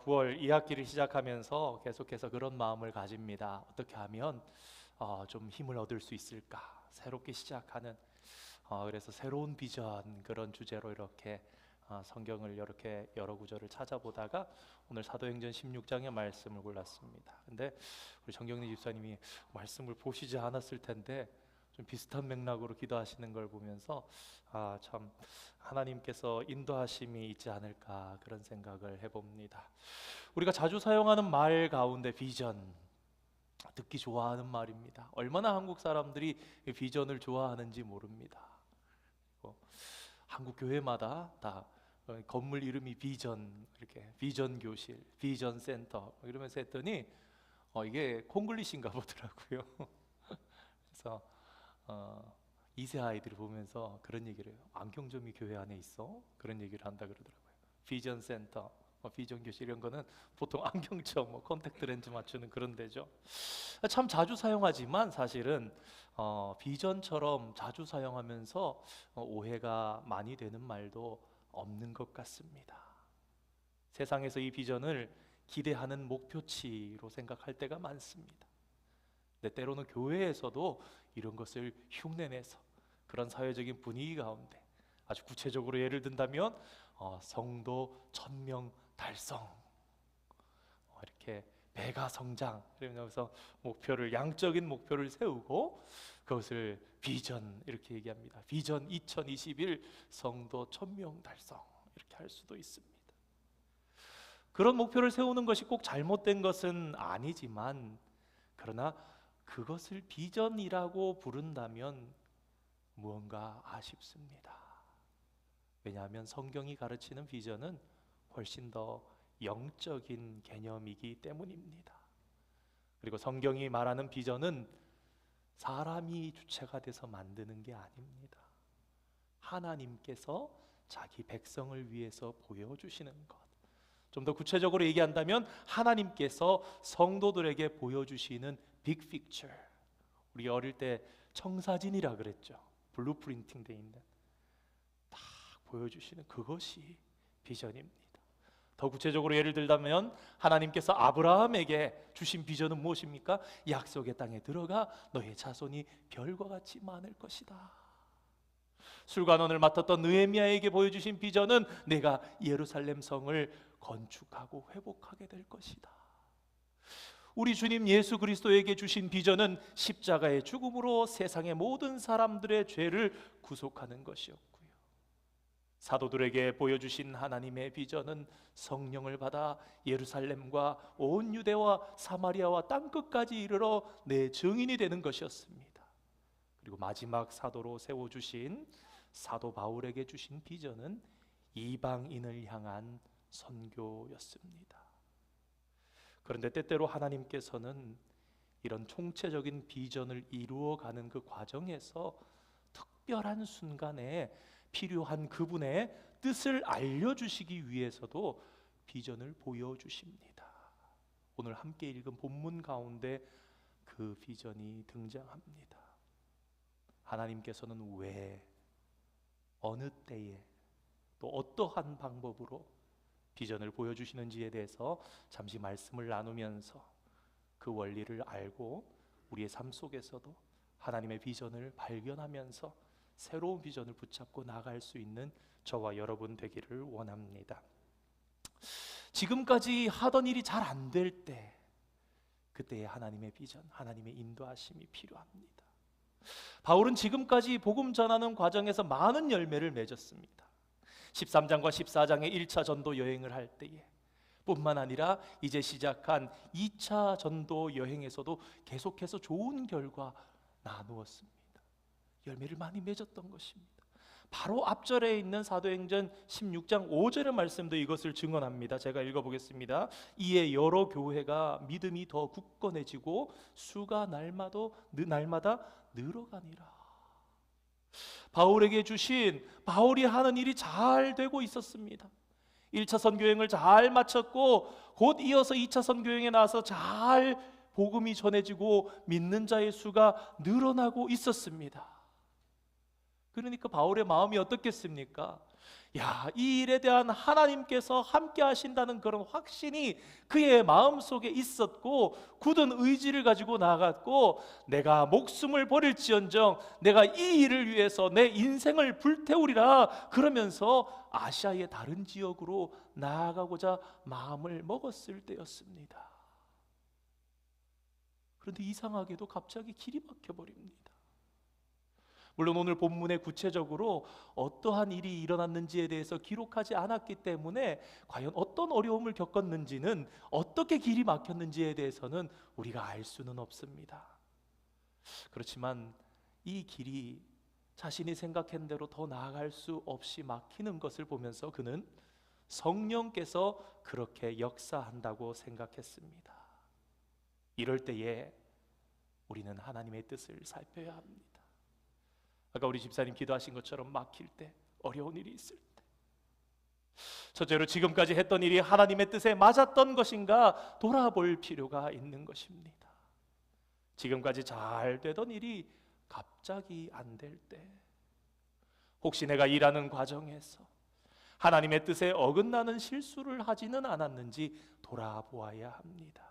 9월 2학기를 시작하면서 계속해서 그런 마음을 가집니다. 어떻게 하면 좀 힘을 얻을 수 있을까? 새롭게 시작하는 그래서 새로운 비전 그런 주제로 이렇게 성경을 이렇게 여러 구절을 찾아보다가 오늘 사도행전 16장의 말씀을 골랐습니다. 근데 우리 정경리 집사님이 말씀을 보시지 않았을 텐데 좀 비슷한 맥락으로 기도하시는 걸 보면서 참 하나님께서 인도하심이 있지 않을까 그런 생각을 해봅니다. 우리가 자주 사용하는 말 가운데 비전, 듣기 좋아하는 말입니다. 얼마나 한국 사람들이 비전을 좋아하는지 모릅니다. 한국 교회마다 다 건물 이름이 비전, 이렇게 비전 교실, 비전 센터 이러면서 했더니 이게 콩글리시인가 보더라고요. 그래서 2세 아이들이 보면서 그런 얘기를 해요. 안경점이 교회 안에 있어? 그런 얘기를 한다 그러더라고요. 비전 센터, 비전 교실 이런 거는 보통 안경점, 컨택트 렌즈 맞추는 그런 데죠. 참 자주 사용하지만 사실은 비전처럼 자주 사용하면서 오해가 많이 되는 말도 없는 것 같습니다. 세상에서 이 비전을 기대하는 목표치로 생각할 때가 많습니다. 근데 때로는 교회에서도 이런 것을 흉내내서 그런 사회적인 분위기 가운데 아주 구체적으로 예를 든다면 성도 1000명 달성, 이렇게 배가 성장, 그러면서 목표를 양적인 목표를 세우고 그것을 비전 이렇게 얘기합니다. 비전 2021 성도 1000명 달성 이렇게 할 수도 있습니다. 그런 목표를 세우는 것이 꼭 잘못된 것은 아니지만 그러나 그것을 비전이라고 부른다면 무언가 아쉽습니다. 왜냐하면 성경이 가르치는 비전은 훨씬 더 영적인 개념이기 때문입니다. 그리고 성경이 말하는 비전은 사람이 주체가 돼서 만드는 게 아닙니다. 하나님께서 자기 백성을 위해서 보여주시는 것. 좀 더 구체적으로 얘기한다면 하나님께서 성도들에게 보여주시는 빅 픽처. 우리 어릴 때 청사진이라 그랬죠. 블루프린팅 돼 있는 딱 보여주시는 그것이 비전입니다. 더 구체적으로 예를 들자면 하나님께서 아브라함에게 주신 비전은 무엇입니까? 약속의 땅에 들어가 너의 자손이 별과 같이 많을 것이다. 술관원을 맡았던 느헤미야에게 보여주신 비전은 내가 예루살렘 성을 건축하고 회복하게 될 것이다. 우리 주님 예수 그리스도에게 주신 비전은 십자가의 죽음으로 세상의 모든 사람들의 죄를 구속하는 것이었고요. 사도들에게 보여주신 하나님의 비전은 성령을 받아 예루살렘과 온 유대와 사마리아와 땅끝까지 이르러 내 증인이 되는 것이었습니다. 그리고 마지막 사도로 세워주신 사도 바울에게 주신 비전은 이방인을 향한 선교였습니다. 그런데 때때로 하나님께서는 이런 총체적인 비전을 이루어가는 그 과정에서 특별한 순간에 필요한 그분의 뜻을 알려주시기 위해서도 비전을 보여주십니다. 오늘 함께 읽은 본문 가운데 그 비전이 등장합니다. 하나님께서는 왜, 어느 때에, 또 어떠한 방법으로 비전을 보여주시는지에 대해서 잠시 말씀을 나누면서 그 원리를 알고 우리의 삶 속에서도 하나님의 비전을 발견하면서 새로운 비전을 붙잡고 나갈 수 있는 저와 여러분 되기를 원합니다. 지금까지 하던 일이 잘 안 될 때, 그때의 하나님의 비전, 하나님의 인도하심이 필요합니다. 바울은 지금까지 복음 전하는 과정에서 많은 열매를 맺었습니다. 13장과 14장의 1차 전도 여행을 할 때에 뿐만 아니라 이제 시작한 2차 전도 여행에서도 계속해서 좋은 결과 나누었습니다. 열매를 많이 맺었던 것입니다. 바로 앞절에 있는 사도행전 16장 5절의 말씀도 이것을 증언합니다. 제가 읽어보겠습니다. 이에 여러 교회가 믿음이 더 굳건해지고 수가 날마다 늘어가니라. 바울에게 주신, 바울이 하는 일이 잘 되고 있었습니다. 1차 선교행을 잘 마쳤고 곧 이어서 2차 선교행에 나와서 잘 복음이 전해지고 믿는 자의 수가 늘어나고 있었습니다. 그러니까 바울의 마음이 어떻겠습니까? 야, 이 일에 대한 하나님께서 함께 하신다는 그런 확신이 그의 마음속에 있었고 굳은 의지를 가지고 나아갔고, 내가 목숨을 버릴지언정 내가 이 일을 위해서 내 인생을 불태우리라 그러면서 아시아의 다른 지역으로 나아가고자 마음을 먹었을 때였습니다. 그런데 이상하게도 갑자기 길이 막혀 버립니다. 물론 오늘 본문에 구체적으로 어떠한 일이 일어났는지에 대해서 기록하지 않았기 때문에 과연 어떤 어려움을 겪었는지는, 어떻게 길이 막혔는지에 대해서는 우리가 알 수는 없습니다. 그렇지만 이 길이 자신이 생각한 대로 더 나아갈 수 없이 막히는 것을 보면서 그는 성령께서 그렇게 역사한다고 생각했습니다. 이럴 때에 우리는 하나님의 뜻을 살펴야 합니다. 아까 우리 집사님 기도하신 것처럼 막힐 때, 어려운 일이 있을 때, 첫째로 지금까지 했던 일이 하나님의 뜻에 맞았던 것인가 돌아볼 필요가 있는 것입니다. 지금까지 잘 되던 일이 갑자기 안 될 때, 혹시 내가 일하는 과정에서 하나님의 뜻에 어긋나는 실수를 하지는 않았는지 돌아보아야 합니다.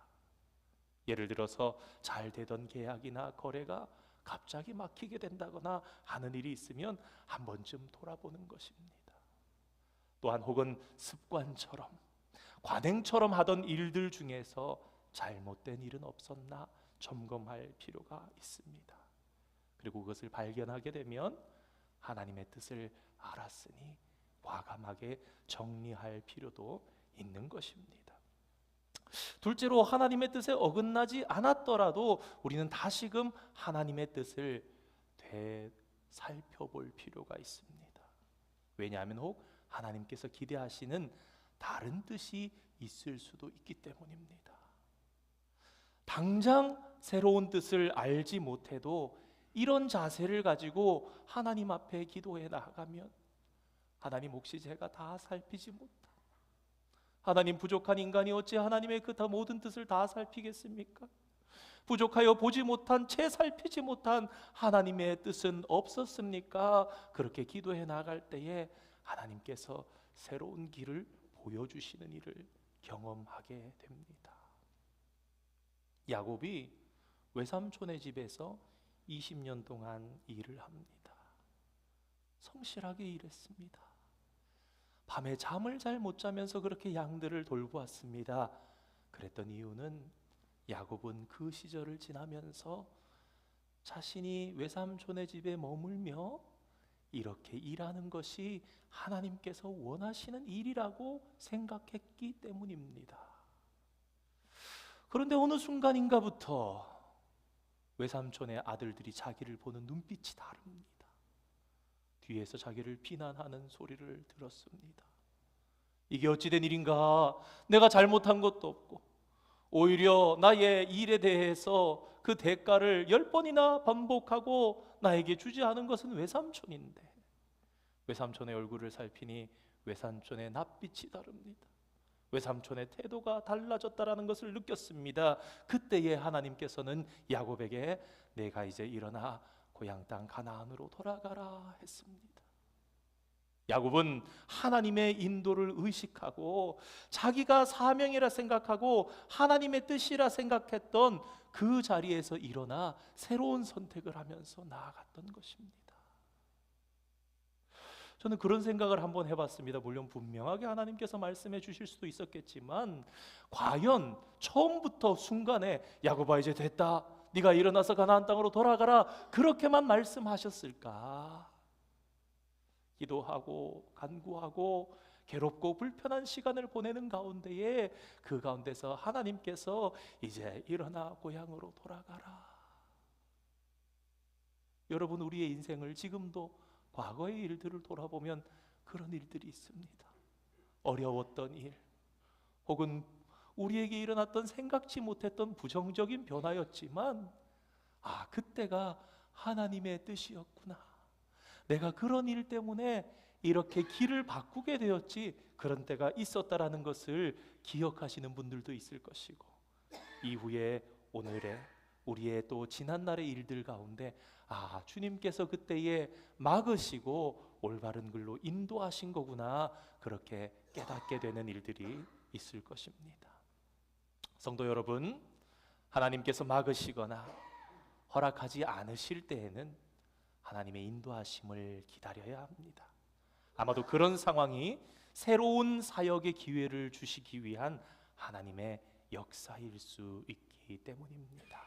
예를 들어서 잘 되던 계약이나 거래가 갑자기 막히게 된다거나 하는 일이 있으면 한 번쯤 돌아보는 것입니다. 또한 혹은 습관처럼, 관행처럼 하던 일들 중에서 잘못된 일은 없었나 점검할 필요가 있습니다. 그리고 그것을 발견하게 되면 하나님의 뜻을 알았으니 과감하게 정리할 필요도 있는 것입니다. 둘째로, 하나님의 뜻에 어긋나지 않았더라도 우리는 다시금 하나님의 뜻을 되살펴볼 필요가 있습니다. 왜냐하면 혹 하나님께서 기대하시는 다른 뜻이 있을 수도 있기 때문입니다. 당장 새로운 뜻을 알지 못해도 이런 자세를 가지고 하나님 앞에 기도해 나가면, 하나님 혹시 제가 다 살피지 못한, 하나님 부족한 인간이 어찌 하나님의 그 모든 뜻을 다 살피겠습니까? 부족하여 보지 못한, 채 살피지 못한 하나님의 뜻은 없었습니까? 그렇게 기도해 나갈 때에 하나님께서 새로운 길을 보여주시는 일을 경험하게 됩니다. 야곱이 외삼촌의 집에서 20년 동안 일을 합니다. 성실하게 일했습니다. 밤에 잠을 잘 못 자면서 그렇게 양들을 돌보았습니다. 그랬던 이유는 야곱은 그 시절을 지나면서 자신이 외삼촌의 집에 머물며 이렇게 일하는 것이 하나님께서 원하시는 일이라고 생각했기 때문입니다. 그런데 어느 순간인가부터 외삼촌의 아들들이 자기를 보는 눈빛이 다릅니다. 뒤에서 자기를 비난하는 소리를 들었습니다. 이게 어찌된 일인가? 내가 잘못한 것도 없고 오히려 나의 일에 대해서 그 대가를 10번이나 반복하고 나에게 주지 않은 것은 외삼촌인데. 외삼촌의 얼굴을 살피니 외삼촌의 낯빛이 다릅니다. 외삼촌의 태도가 달라졌다라는 것을 느꼈습니다. 그때에 하나님께서는 야곱에게 내가 이제 일어나 고향 땅 가나안으로 돌아가라 했습니다. 야곱은 하나님의 인도를 의식하고 자기가 사명이라 생각하고 하나님의 뜻이라 생각했던 그 자리에서 일어나 새로운 선택을 하면서 나아갔던 것입니다. 저는 그런 생각을 한번 해봤습니다. 물론 분명하게 하나님께서 말씀해 주실 수도 있었겠지만, 과연 처음부터 순간에 야곱아 이제 됐다, 네가 일어나서 가나안 땅으로 돌아가라, 그렇게만 말씀하셨을까? 기도하고 간구하고 괴롭고 불편한 시간을 보내는 가운데에, 그 가운데서 하나님께서 이제 일어나 고향으로 돌아가라. 여러분, 우리의 인생을 지금도 과거의 일들을 돌아보면 그런 일들이 있습니다. 어려웠던 일, 혹은 우리에게 일어났던 생각지 못했던 부정적인 변화였지만, 그때가 하나님의 뜻이었구나, 내가 그런 일 때문에 이렇게 길을 바꾸게 되었지, 그런 때가 있었다라는 것을 기억하시는 분들도 있을 것이고, 이후에 오늘의 우리의 또 지난날의 일들 가운데 주님께서 그때에 막으시고 올바른 길로 인도하신 거구나, 그렇게 깨닫게 되는 일들이 있을 것입니다. 성도 여러분, 하나님께서 막으시거나 허락하지 않으실 때에는 하나님의 인도하심을 기다려야 합니다. 아마도 그런 상황이 새로운 사역의 기회를 주시기 위한 하나님의 역사일 수 있기 때문입니다.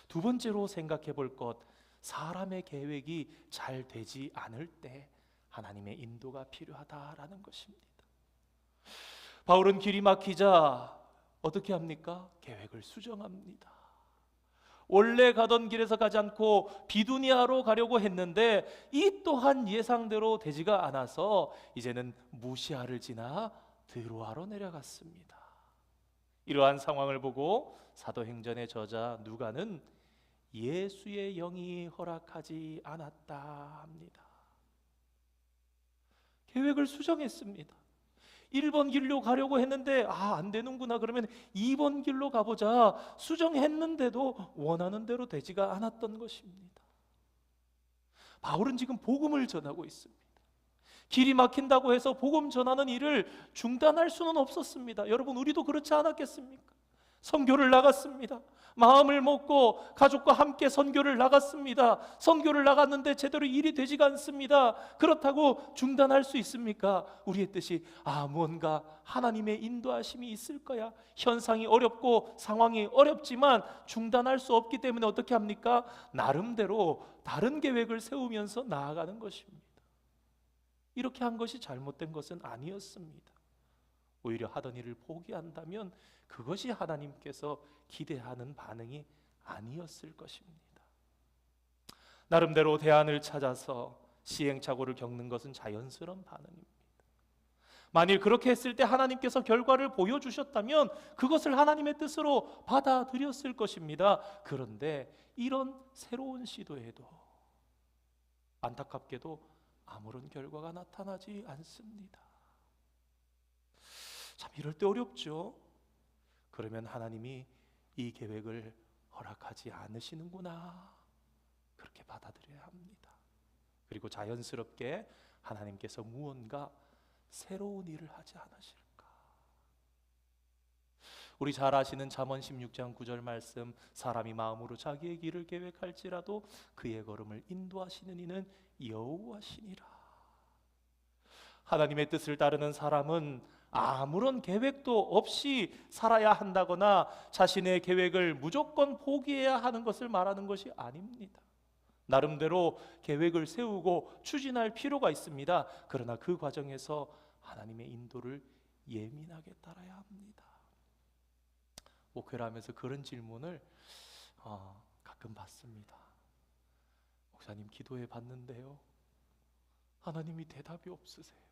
두 번째로 생각해 볼 것, 사람의 계획이 잘 되지 않을 때 하나님의 인도가 필요하다라는 것입니다. 바울은 길이 막히자 어떻게 합니까? 계획을 수정합니다. 원래 가던 길에서 가지 않고 비두니아로 가려고 했는데 이 또한 예상대로 되지가 않아서 이제는 무시아를 지나 드로아로 내려갔습니다. 이러한 상황을 보고 사도행전의 저자 누가는 예수의 영이 허락하지 않았다 합니다. 계획을 수정했습니다. 1번 길로 가려고 했는데 안 되는구나, 그러면 2번 길로 가보자. 수정했는데도 원하는 대로 되지가 않았던 것입니다. 바울은 지금 복음을 전하고 있습니다. 길이 막힌다고 해서 복음 전하는 일을 중단할 수는 없었습니다. 여러분, 우리도 그렇지 않았겠습니까? 선교를 나갔습니다. 마음을 먹고 가족과 함께 선교를 나갔습니다. 선교를 나갔는데 제대로 일이 되지가 않습니다. 그렇다고 중단할 수 있습니까? 우리의 뜻이 무언가 하나님의 인도하심이 있을 거야, 현상이 어렵고 상황이 어렵지만 중단할 수 없기 때문에 어떻게 합니까? 나름대로 다른 계획을 세우면서 나아가는 것입니다. 이렇게 한 것이 잘못된 것은 아니었습니다. 오히려 하던 일을 포기한다면 그것이 하나님께서 기대하는 반응이 아니었을 것입니다. 나름대로 대안을 찾아서 시행착오를 겪는 것은 자연스러운 반응입니다. 만일 그렇게 했을 때 하나님께서 결과를 보여주셨다면 그것을 하나님의 뜻으로 받아들였을 것입니다. 그런데 이런 새로운 시도에도 안타깝게도 아무런 결과가 나타나지 않습니다. 참, 이럴 때 어렵죠. 그러면 하나님이 이 계획을 허락하지 않으시는구나, 그렇게 받아들여야 합니다. 그리고 자연스럽게 하나님께서 무언가 새로운 일을 하지 않으실까. 우리 잘 아시는 잠언 16장 9절 말씀, 사람이 마음으로 자기의 길을 계획할지라도 그의 걸음을 인도하시는 이는 여호와시니라. 하나님의 뜻을 따르는 사람은 아무런 계획도 없이 살아야 한다거나 자신의 계획을 무조건 포기해야 하는 것을 말하는 것이 아닙니다. 나름대로 계획을 세우고 추진할 필요가 있습니다. 그러나 그 과정에서 하나님의 인도를 예민하게 따라야 합니다. 목회를 하면서 그런 질문을 가끔 받습니다. 목사님, 기도해 봤는데요, 하나님이 대답이 없으세요.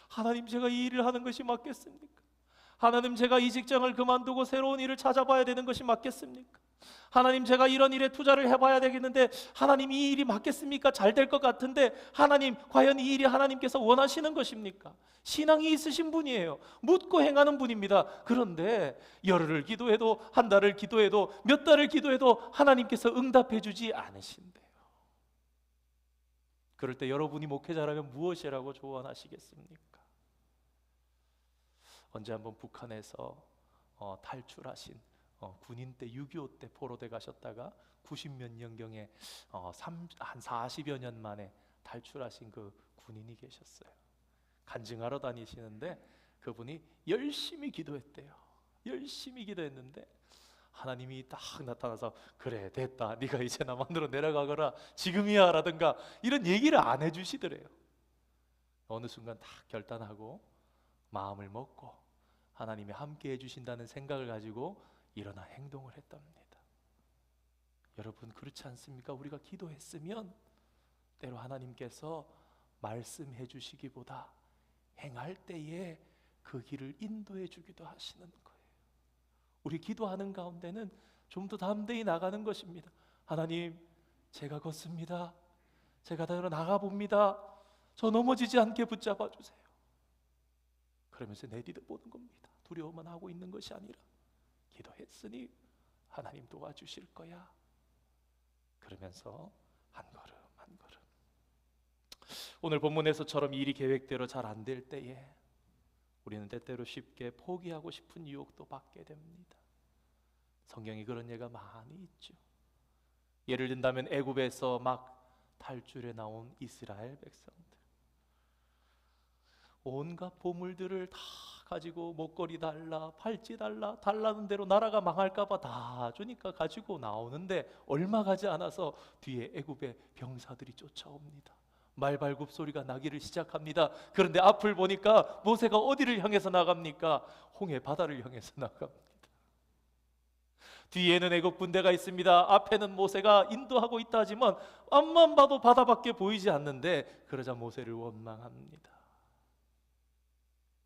하나님, 제가 이 일을 하는 것이 맞겠습니까? 하나님, 제가 이 직장을 그만두고 새로운 일을 찾아봐야 되는 것이 맞겠습니까? 하나님, 제가 이런 일에 투자를 해봐야 되겠는데 하나님, 이 일이 맞겠습니까? 잘 될 것 같은데 하나님, 과연 이 일이 하나님께서 원하시는 것입니까? 신앙이 있으신 분이에요. 묻고 행하는 분입니다. 그런데 열흘을 기도해도, 한 달을 기도해도, 몇 달을 기도해도 하나님께서 응답해 주지 않으신대요. 그럴 때 여러분이 목회자라면 무엇이라고 조언하시겠습니까? 언제 한번 북한에서 탈출하신 군인 때 6.25 때 포로돼 가셨다가 90몇 년경에 한 40여 년 만에 탈출하신 그 군인이 계셨어요. 간증하러 다니시는데 그분이 열심히 기도했대요. 열심히 기도했는데 하나님이 딱 나타나서 그래, 됐다, 네가 이제 남한으로 내려가거라, 지금이야 라든가 이런 얘기를 안 해주시더래요. 어느 순간 딱 결단하고 마음을 먹고 하나님이 함께 해주신다는 생각을 가지고 일어나 행동을 했답니다. 여러분, 그렇지 않습니까? 우리가 기도했으면 때로 하나님께서 말씀해 주시기보다 행할 때에 그 길을 인도해 주기도 하시는 거예요. 우리 기도하는 가운데는 좀 더 담대히 나가는 것입니다. 하나님, 제가 걷습니다. 제가 다 나가봅니다. 저 넘어지지 않게 붙잡아 주세요. 그러면서 내디뎌 보는 겁니다. 두려워만 하고 있는 것이 아니라 기도했으니 하나님 도와주실 거야. 그러면서 한 걸음 한 걸음. 오늘 본문에서처럼 일이 계획대로 잘 안 될 때에 우리는 때때로 쉽게 포기하고 싶은 유혹도 받게 됩니다. 성경이 그런 예가 많이 있죠. 예를 든다면 애굽에서 막 탈출해 나온 이스라엘 백성들, 온갖 보물들을 다 가지고 목걸이 달라, 팔찌 달라, 달라는 대로 나라가 망할까 봐 다 주니까 가지고 나오는데 얼마 가지 않아서 뒤에 애굽의 병사들이 쫓아옵니다. 말발굽 소리가 나기를 시작합니다. 그런데 앞을 보니까 모세가 어디를 향해서 나갑니까? 홍해 바다를 향해서 나갑니다. 뒤에는 애국 군대가 있습니다. 앞에는 모세가 인도하고 있다 하지만 앞만 봐도 바다밖에 보이지 않는데, 그러자 모세를 원망합니다.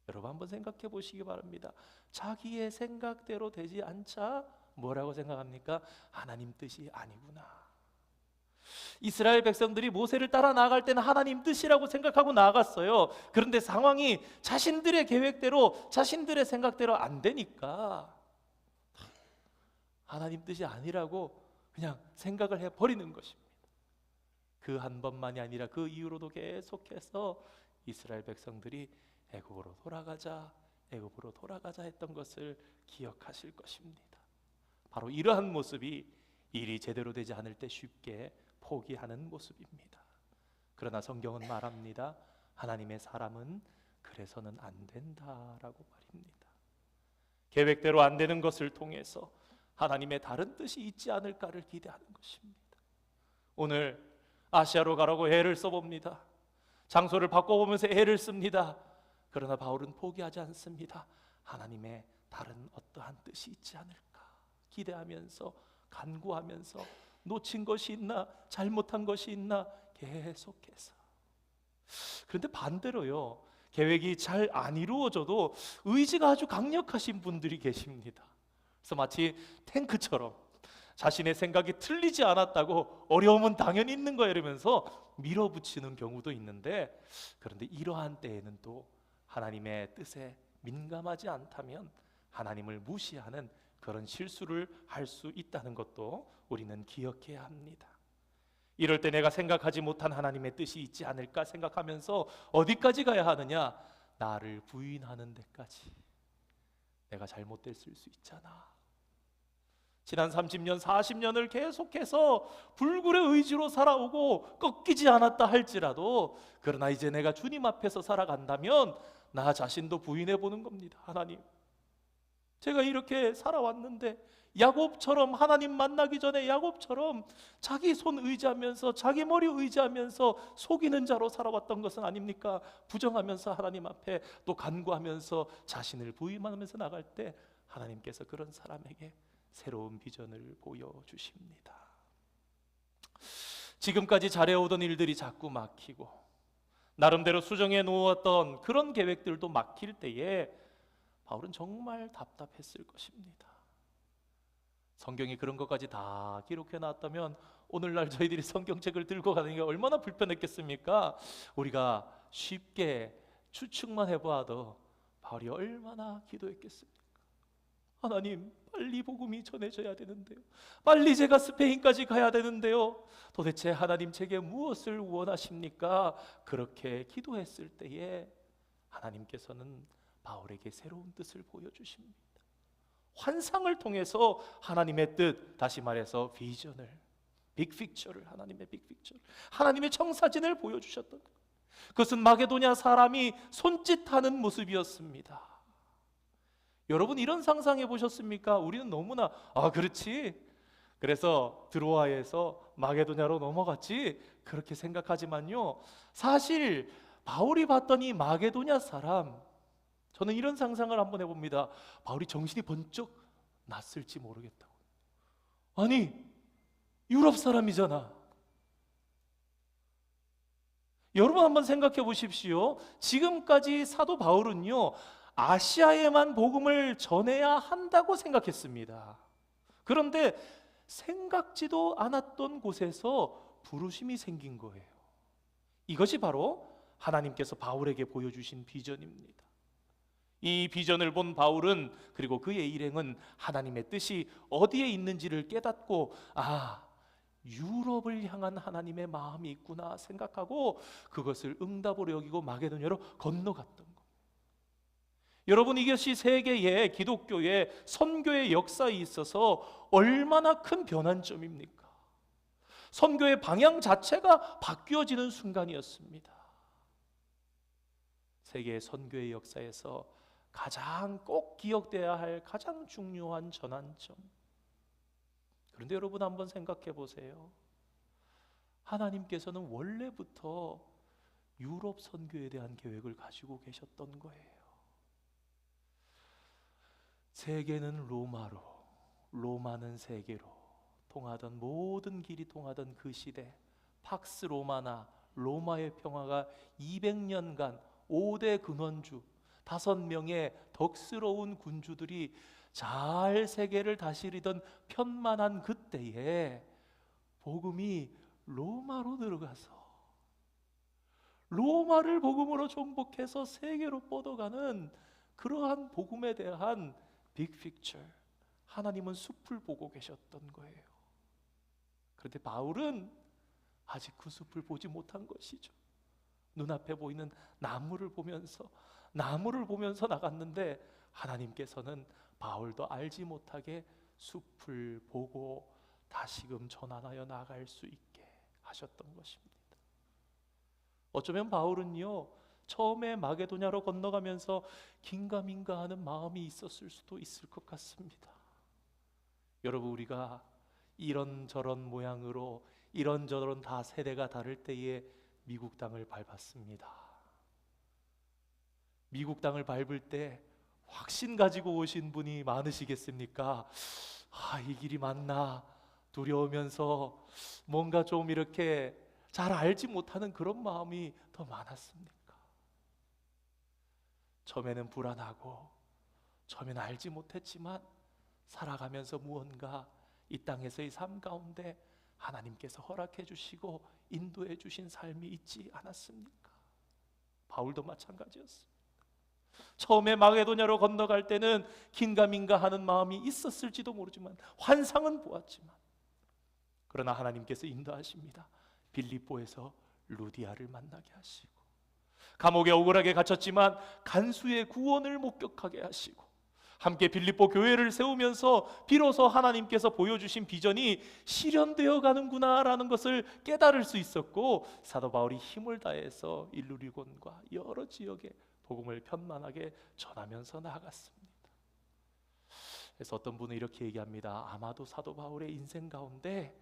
여러분 한번 생각해 보시기 바랍니다. 자기의 생각대로 되지 않자 뭐라고 생각합니까? 하나님 뜻이 아니구나. 이스라엘 백성들이 모세를 따라 나아갈 때는 하나님 뜻이라고 생각하고 나아갔어요. 그런데 상황이 자신들의 계획대로, 자신들의 생각대로 안 되니까 하나님 뜻이 아니라고 그냥 생각을 해버리는 것입니다. 그 한 번만이 아니라 그 이후로도 계속해서 이스라엘 백성들이 애굽으로 돌아가자, 애굽으로 돌아가자 했던 것을 기억하실 것입니다. 바로 이러한 모습이 일이 제대로 되지 않을 때 쉽게 포기하는 모습입니다. 그러나 성경은 말합니다. 하나님의 사람은 그래서는 안 된다라고 말입니다. 계획대로 안 되는 것을 통해서 하나님의 다른 뜻이 있지 않을까를 기대하는 것입니다. 오늘 아시아로 가라고 애를 써봅니다. 장소를 바꿔보면서 애를 씁니다. 그러나 바울은 포기하지 않습니다. 하나님의 다른 어떠한 뜻이 있지 않을까 기대하면서, 간구하면서, 놓친 것이 있나, 잘못한 것이 있나 계속해서. 그런데 반대로요, 계획이 잘 안 이루어져도 의지가 아주 강력하신 분들이 계십니다. 그래서 마치 탱크처럼 자신의 생각이 틀리지 않았다고 어려움은 당연히 있는 거야 이러면서 밀어붙이는 경우도 있는데, 그런데 이러한 때에는 또 하나님의 뜻에 민감하지 않다면 하나님을 무시하는 그런 실수를 할 수 있다는 것도 우리는 기억해야 합니다. 이럴 때 내가 생각하지 못한 하나님의 뜻이 있지 않을까 생각하면서 어디까지 가야 하느냐? 나를 부인하는 데까지. 내가 잘못됐을 수 있잖아. 지난 30년, 40년을 계속해서 불굴의 의지로 살아오고 꺾이지 않았다 할지라도, 그러나 이제 내가 주님 앞에서 살아간다면 나 자신도 부인해 보는 겁니다. 하나님, 제가 이렇게 살아왔는데 야곱처럼, 하나님 만나기 전에 야곱처럼 자기 손 의지하면서, 자기 머리 의지하면서 속이는 자로 살아왔던 것은 아닙니까? 부정하면서 하나님 앞에 또 간구하면서 자신을 부인하면서 나갈 때 하나님께서 그런 사람에게 새로운 비전을 보여주십니다. 지금까지 잘해오던 일들이 자꾸 막히고 나름대로 수정해 놓았던 그런 계획들도 막힐 때에 바울은 정말 답답했을 것입니다. 성경이 그런 것까지 다 기록해 놨다면 오늘날 저희들이 성경책을 들고 가는 게 얼마나 불편했겠습니까? 우리가 쉽게 추측만 해봐도 바울이 얼마나 기도했겠습니까? 하나님, 빨리 복음이 전해져야 되는데요. 빨리 제가 스페인까지 가야 되는데요. 도대체 하나님 제게 무엇을 원하십니까? 그렇게 기도했을 때에 하나님께서는 바울에게 새로운 뜻을 보여주십니다. 환상을 통해서 하나님의 뜻, 다시 말해서 비전을, 빅픽처를, 하나님의 빅픽처를, 하나님의 청사진을 보여주셨던 것. 그것은 마게도냐 사람이 손짓하는 모습이었습니다. 여러분 이런 상상해 보셨습니까? 우리는 너무나 그렇지, 그래서 드로아에서 마게도냐로 넘어갔지, 그렇게 생각하지만요, 사실 바울이 봤던 이 마게도냐 사람, 저는 이런 상상을 한번 해봅니다. 바울이 정신이 번쩍 났을지 모르겠다고. 아니, 유럽 사람이잖아. 여러분 한번 생각해 보십시오. 지금까지 사도 바울은요, 아시아에만 복음을 전해야 한다고 생각했습니다. 그런데 생각지도 않았던 곳에서 부르심이 생긴 거예요. 이것이 바로 하나님께서 바울에게 보여주신 비전입니다. 이 비전을 본 바울은, 그리고 그의 일행은 하나님의 뜻이 어디에 있는지를 깨닫고, 유럽을 향한 하나님의 마음이 있구나 생각하고 그것을 응답으로 여기고 마게도냐로 건너갔던 겁니다. 여러분, 이것이 세계의 기독교의 선교의 역사에 있어서 얼마나 큰 변환점입니까? 선교의 방향 자체가 바뀌어지는 순간이었습니다. 세계의 선교의 역사에서 가장 꼭 기억돼야 할 가장 중요한 전환점. 그런데 여러분, 한번 생각해 보세요. 하나님께서는 원래부터 유럽 선교에 대한 계획을 가지고 계셨던 거예요. 세계는 로마로, 로마는 세계로 통하던, 모든 길이 통하던 그 시대, 팍스 로마나 로마의 평화가 200년간 5대 근원주 5명의 덕스러운 군주들이 잘 세계를 다스리던 편만한 그때에 복음이 로마로 들어가서 로마를 복음으로 정복해서 세계로 뻗어가는 그러한 복음에 대한 빅픽처, 하나님은 숲을 보고 계셨던 거예요. 그런데 바울은 아직 그 숲을 보지 못한 것이죠. 눈앞에 보이는 나무를 보면서 나갔는데 하나님께서는 바울도 알지 못하게 숲을 보고 다시금 전환하여 나갈 수 있게 하셨던 것입니다. 어쩌면 바울은요, 처음에 마게도냐로 건너가면서 긴가민가하는 마음이 있었을 수도 있을 것 같습니다. 여러분, 우리가 이런저런 모양으로 이런저런 다 세대가 다를 때에 미국 땅을 밟았습니다. 미국 땅을 밟을 때 확신 가지고 오신 분이 많으시겠습니까? 이 길이 맞나 두려우면서 뭔가 좀 이렇게 잘 알지 못하는 그런 마음이 더 많았습니까? 처음에는 불안하고 처음에는 알지 못했지만 살아가면서 무언가 이 땅에서의 삶 가운데 하나님께서 허락해 주시고 인도해 주신 삶이 있지 않았습니까? 바울도 마찬가지였습니다. 처음에 마게도냐로 건너갈 때는 긴가민가 하는 마음이 있었을지도 모르지만, 환상은 보았지만, 그러나 하나님께서 인도하십니다. 빌립보에서 루디아를 만나게 하시고, 감옥에 억울하게 갇혔지만 간수의 구원을 목격하게 하시고, 함께 빌립보 교회를 세우면서 비로소 하나님께서 보여주신 비전이 실현되어 가는구나라는 것을 깨달을 수 있었고, 사도 바울이 힘을 다해서 일루리곤과 여러 지역에 복음을 편만하게 전하면서 나아갔습니다. 그래서 어떤 분은 이렇게 얘기합니다. 아마도 사도 바울의 인생 가운데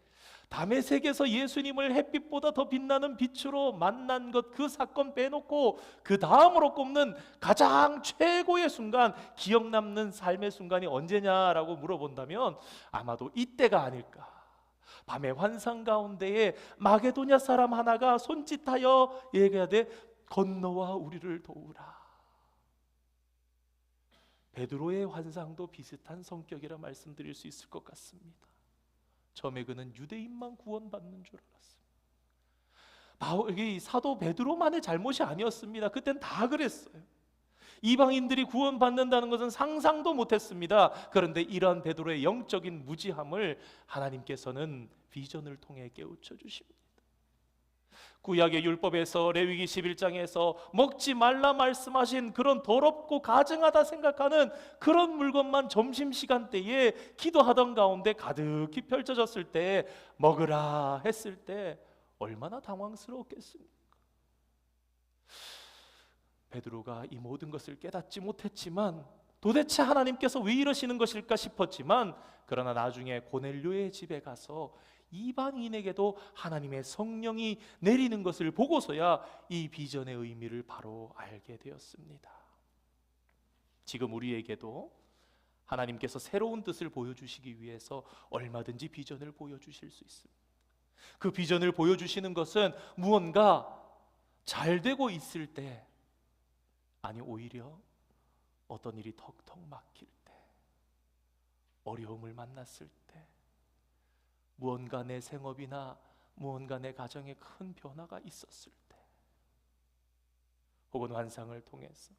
다메섹에서 예수님을 햇빛보다 더 빛나는 빛으로 만난 것, 그 사건 빼놓고 그 다음으로 꼽는 가장 최고의 순간, 기억 남는 삶의 순간이 언제냐라고 물어본다면 아마도 이때가 아닐까. 밤의 환상 가운데에 마게도냐 사람 하나가 손짓하여 얘기하되 건너와 우리를 도우라. 베드로의 환상도 비슷한 성격이라 말씀드릴 수 있을 것 같습니다. 처음에 그는 유대인만 구원받는 줄 알았습니다. 이 사도 베드로만의 잘못이 아니었습니다. 그땐 다 그랬어요. 이방인들이 구원받는다는 것은 상상도 못했습니다. 그런데 이러한 베드로의 영적인 무지함을 하나님께서는 비전을 통해 깨우쳐 주십니다. 구약의 율법에서 레위기 11장에서 먹지 말라 말씀하신 그런 더럽고 가증하다 생각하는 그런 물건만 점심시간 때에 기도하던 가운데 가득히 펼쳐졌을 때 먹으라 했을 때 얼마나 당황스러웠겠습니까? 베드로가 이 모든 것을 깨닫지 못했지만 도대체 하나님께서 왜 이러시는 것일까 싶었지만, 그러나 나중에 고넬료의 집에 가서 이방인에게도 하나님의 성령이 내리는 것을 보고서야 이 비전의 의미를 바로 알게 되었습니다. 지금 우리에게도 하나님께서 새로운 뜻을 보여주시기 위해서 얼마든지 비전을 보여주실 수 있습니다. 그 비전을 보여주시는 것은 무언가 잘 되고 있을 때, 아니 오히려 어떤 일이 턱턱 막힐 때, 어려움을 만났을 때, 무언가 내 생업이나 무언가 내 가정에 큰 변화가 있었을 때, 혹은 환상을 통해서,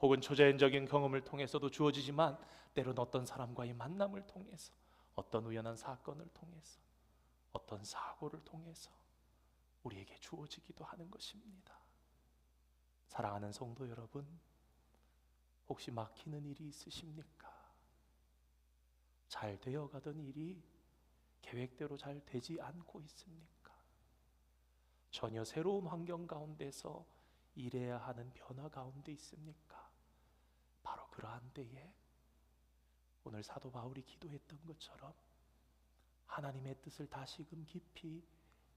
혹은 초자연적인 경험을 통해서도 주어지지만 때로는 어떤 사람과의 만남을 통해서, 어떤 우연한 사건을 통해서, 어떤 사고를 통해서 우리에게 주어지기도 하는 것입니다. 사랑하는 성도 여러분, 혹시 막히는 일이 있으십니까? 잘 되어가던 일이 계획대로 잘 되지 않고 있습니까? 전혀 새로운 환경 가운데서 일해야 하는 변화 가운데 있습니까? 바로 그러한 때에 오늘 사도 바울이 기도했던 것처럼 하나님의 뜻을 다시금 깊이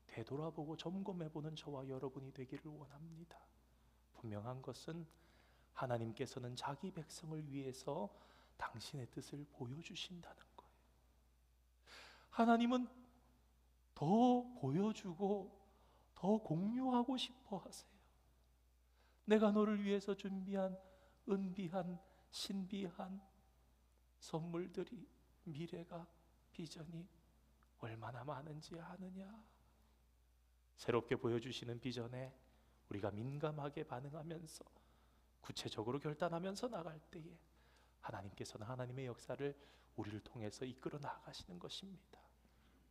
되돌아보고 점검해보는 저와 여러분이 되기를 원합니다. 분명한 것은 하나님께서는 자기 백성을 위해서 당신의 뜻을 보여주신다는 거예요. 하나님은 더 보여주고 더 공유하고 싶어 하세요. 내가 너를 위해서 준비한 은비한 신비한 선물들이, 미래가, 비전이 얼마나 많은지 아느냐? 새롭게 보여주시는 비전에 우리가 민감하게 반응하면서 구체적으로 결단하면서 나갈 때에 하나님께서는 하나님의 역사를 우리를 통해서 이끌어 나가시는 것입니다.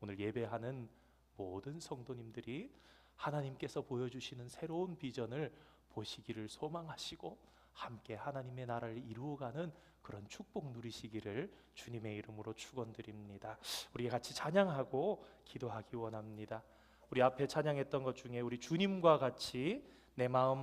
오늘 예배하는 모든 성도님들이 하나님께서 보여주시는 새로운 비전을 보시기를 소망하시고 함께 하나님의 나라를 이루어가는 그런 축복 누리시기를 주님의 이름으로 축원드립니다. 우리 같이 찬양하고 기도하기 원합니다. 우리 앞에 찬양했던 것 중에 우리 주님과 같이 내 마음